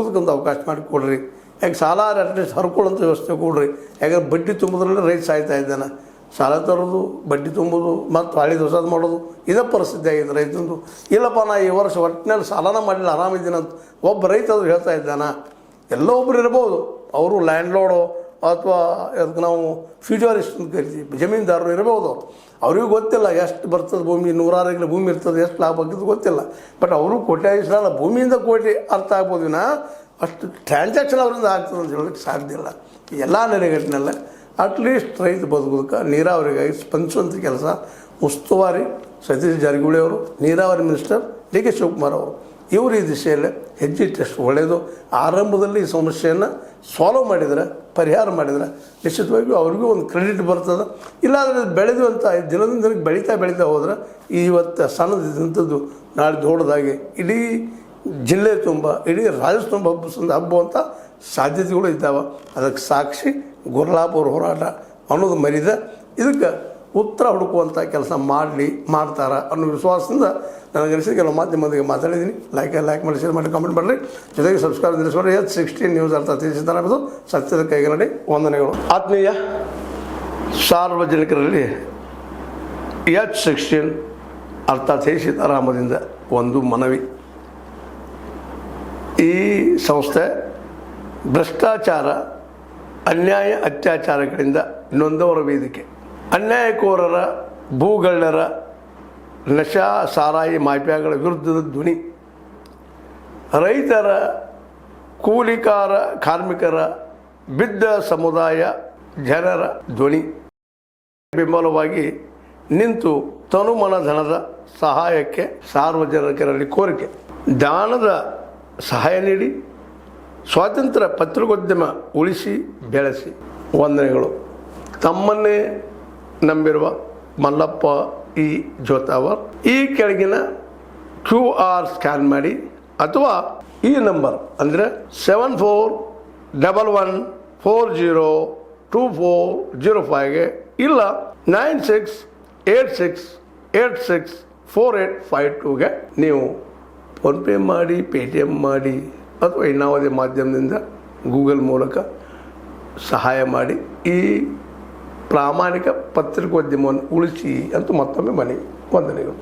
ಒಂದು ಅವಕಾಶ ಮಾಡಿಕೊಡ್ರಿ. ಯಾಕೆ ಸಾಲ ಅಟ್ಲೀಸ್ಟ್ ಹರ್ಕೊಳ್ಳೋಂಥ ವ್ಯವಸ್ಥೆ ಕೊಡ್ರಿ. ಯಾಕಂದ್ರೆ ಬಡ್ಡಿ ತುಂಬೋದ್ರಲ್ಲಿ ರೈತ ಸಾಯ್ತಾ ಇದ್ದಾನೆ. ಸಾಲ ತರೋದು, ಬಡ್ಡಿ ತುಂಬೋದು, ಮತ್ತು ಹಳಿದು ಹೊಸದು ಮಾಡೋದು ಇದೇ ಪರಿಸ್ಥಿತಿ ಆಗಿದೆ ರೈತಂದು. ಇಲ್ಲಪ್ಪ ನಾ ಈ ವರ್ಷ ಒಟ್ಟಿನಲ್ಲಿ ಸಾಲನ ಮಾಡಿಲ್ಲ ಆರಾಮಿದ್ದೀನಿ ಅಂತ ಒಬ್ಬ ರೈತ ಅದು ಹೇಳ್ತಾ ಇದ್ದಾನೆ. ಎಲ್ಲೋ ಒಬ್ರು ಇರ್ಬೋದು, ಅವರು ಲ್ಯಾಂಡ್ಲೋಡು ಅಥವಾ ಅದಕ್ಕೆ ನಾವು ಫ್ಯೂಚರಿಸ್ಟ್ ಅಂತ ಕರಿತೀವಿ, ಜಮೀನ್ದಾರರು ಇರ್ಬೋದು. ಅವ್ರಿಗೂ ಗೊತ್ತಿಲ್ಲ ಎಷ್ಟು ಬರ್ತದೆ ಭೂಮಿ, 106 ಎಕರೆ ಭೂಮಿ ಇರ್ತದೆ, ಎಷ್ಟು ಲಾಭ ಆಗ್ತದೆ ಗೊತ್ತಿಲ್ಲ. ಬಟ್ ಅವರು ಕೋಟ್ಯಾಧೀಶರಲ್ಲ, ಭೂಮಿಯಿಂದ ಕೋಟಿ ಅರ್ಥ ಆಗ್ಬೋದಿನ ಅಷ್ಟು ಟ್ರಾನ್ಸಾಕ್ಷನ್ ಅವರಿಂದ ಆಗ್ತದೆ ಅಂತ ಹೇಳೋಕ್ಕೆ ಸಾಧ್ಯ ಇಲ್ಲ. ಎಲ್ಲ ನೆಲೆಗಟ್ಟಿನಲ್ಲ ಅಟ್ಲೀಸ್ಟ್ ರೈತ ಬದುಕೋದಕ್ಕೆ ನೀರಾವರಿಗಾಗಿ ಸ್ಪಂದಿಸುವಂಥ ಕೆಲಸ ಉಸ್ತುವಾರಿ ಸತೀಶ್ ಜಾರಕಿಹೊಳಿ ಅವರು, ನೀರಾವರಿ ಮಿನಿಸ್ಟರ್ ಡಿ.ಕೆ. ಶಿವಕುಮಾರ್ ಅವರು, ಇವರು ಈ ದಿಶೆಯಲ್ಲಿ ಹೆಜ್ಜೆ ಇಟ್ಟಷ್ಟು ಒಳ್ಳೆಯದು. ಆರಂಭದಲ್ಲಿ ಈ ಸಮಸ್ಯೆಯನ್ನು ಸಾಲ್ವ್ ಮಾಡಿದರೆ, ಪರಿಹಾರ ಮಾಡಿದರೆ ನಿಶ್ಚಿತವಾಗಿಯೂ ಅವ್ರಿಗೂ ಒಂದು ಕ್ರೆಡಿಟ್ ಬರ್ತದೆ. ಇಲ್ಲಾಂದರೆ ಬೆಳೆದು ಅಂತ ದಿನದಿಂದ ದಿನಕ್ಕೆ ಬೆಳೀತಾ ಹೋದ್ರೆ ಇವತ್ತು ಸಣ್ಣದಿದ್ದಂಥದ್ದು ನಾಳೆ ದೊಡ್ಡದಾಗಿ ಇಡೀ ಜಿಲ್ಲೆ ತುಂಬ, ಇಡೀ ರಾಜ್ಯ ತುಂಬ ಹಬ್ಬುವಂಥ ಸಾಧ್ಯತೆಗಳು ಇದ್ದಾವೆ. ಅದಕ್ಕೆ ಸಾಕ್ಷಿ ಗುರ್ಲಾಪುರ ಹೋರಾಟ ಅನ್ನೋದು ಮರಿದ ಇದಕ್ಕೆ ಉತ್ತರ ಹುಡುಕುವಂಥ ಕೆಲಸ ಮಾಡ್ತಾರೆ ಅನ್ನೋ ವಿಶ್ವಾಸದಿಂದ ನನಗನಿಸಿದ ಕೆಲವು ಮಾಧ್ಯಮದೊಂದಿಗೆ ಮಾತಾಡಿದ್ದೀನಿ. ಲೈಕ್ ಮಾಡಿ, ಶೇರ್ ಮಾಡಿ, ಕಾಮೆಂಟ್ ಮಾಡಿರಿ. ಜೊತೆಗೆ ಸಬ್ಸ್ಕ್ರೈಬ್ ತಿಳಿಸ್ಕೊಡ್ರಿ. H16 ನ್ಯೂಸ್ ಅರ್ಥ ತಿಳಿಸಿದ್ದಾರೆ ಎಂಬುದು ಸತ್ಯದ ಕೈಗನ್ನಡಿ. ವಂದನೆಗಳು. ಆತ್ಮೀಯ ಸಾರ್ವಜನಿಕರಲ್ಲಿ H16 ಅರ್ಥಾತ್ ಸೀತಾರಾಮದಿಂದ ಒಂದು ಮನವಿ. ಈ ಸಂಸ್ಥೆ ಭ್ರಷ್ಟಾಚಾರ, ಅನ್ಯಾಯ, ಅತ್ಯಾಚಾರಗಳಿಂದ ನೊಂದವರ ವೇದಿಕೆ. ಅನ್ಯಾಯಕೋರರ, ಭೂಗಳ್ಳರ, ನಶಾ ಸಾರಾಯಿ ಮಾಫಿಯಾಗಳ ವಿರುದ್ಧದ ಧ್ವನಿ. ರೈತರ, ಕೂಲಿಕಾರ, ಕಾರ್ಮಿಕರ, ಬಿದ್ದ ಸಮುದಾಯ ಜನರ ಧ್ವನಿ. ಬೆಂಬಲವಾಗಿ ನಿಂತು ತನುಮನ ಧನದ ಸಹಾಯಕ್ಕೆ ಸಾರ್ವಜನಿಕರಲ್ಲಿ ಕೋರಿಕೆ. ದಾನದ ಸಹಾಯ ನೀಡಿ ಸ್ವಾತಂತ್ರ್ಯ ಪತ್ರಿಕೋದ್ಯಮ ಉಳಿಸಿ ಬೆಳೆಸಿ. ವಂದನೆಗಳು. ತಮ್ಮನ್ನೇ ನಂಬಿರುವ ಮಲ್ಲಪ್ಪ ಇ ಜೋತಾವರ್. ಈ ಕೆಳಗಿನ QR ಸ್ಕ್ಯಾನ್ ಮಾಡಿ ಅಥವಾ ಈ ನಂಬರ್ ಅಂದರೆ 7411402405ಗೆ ಇಲ್ಲ 9686864852ಗೆ ನೀವು ಫೋನ್ಪೇ ಮಾಡಿ, Paytm ಮಾಡಿ ಅಥವಾ ಇನ್ನಾವುದೇ ಮಾಧ್ಯಮದಿಂದ ಗೂಗಲ್ ಮೂಲಕ ಸಹಾಯ ಮಾಡಿ ಈ ಪ್ರಾಮಾಣಿಕ ಪತ್ರಿಕೋದ್ಯಮವನ್ನು ಉಳಿಸಿ ಅಂತ ಮತ್ತೊಮ್ಮೆ ಮನವಿ. ವಂದನೆಗಳು.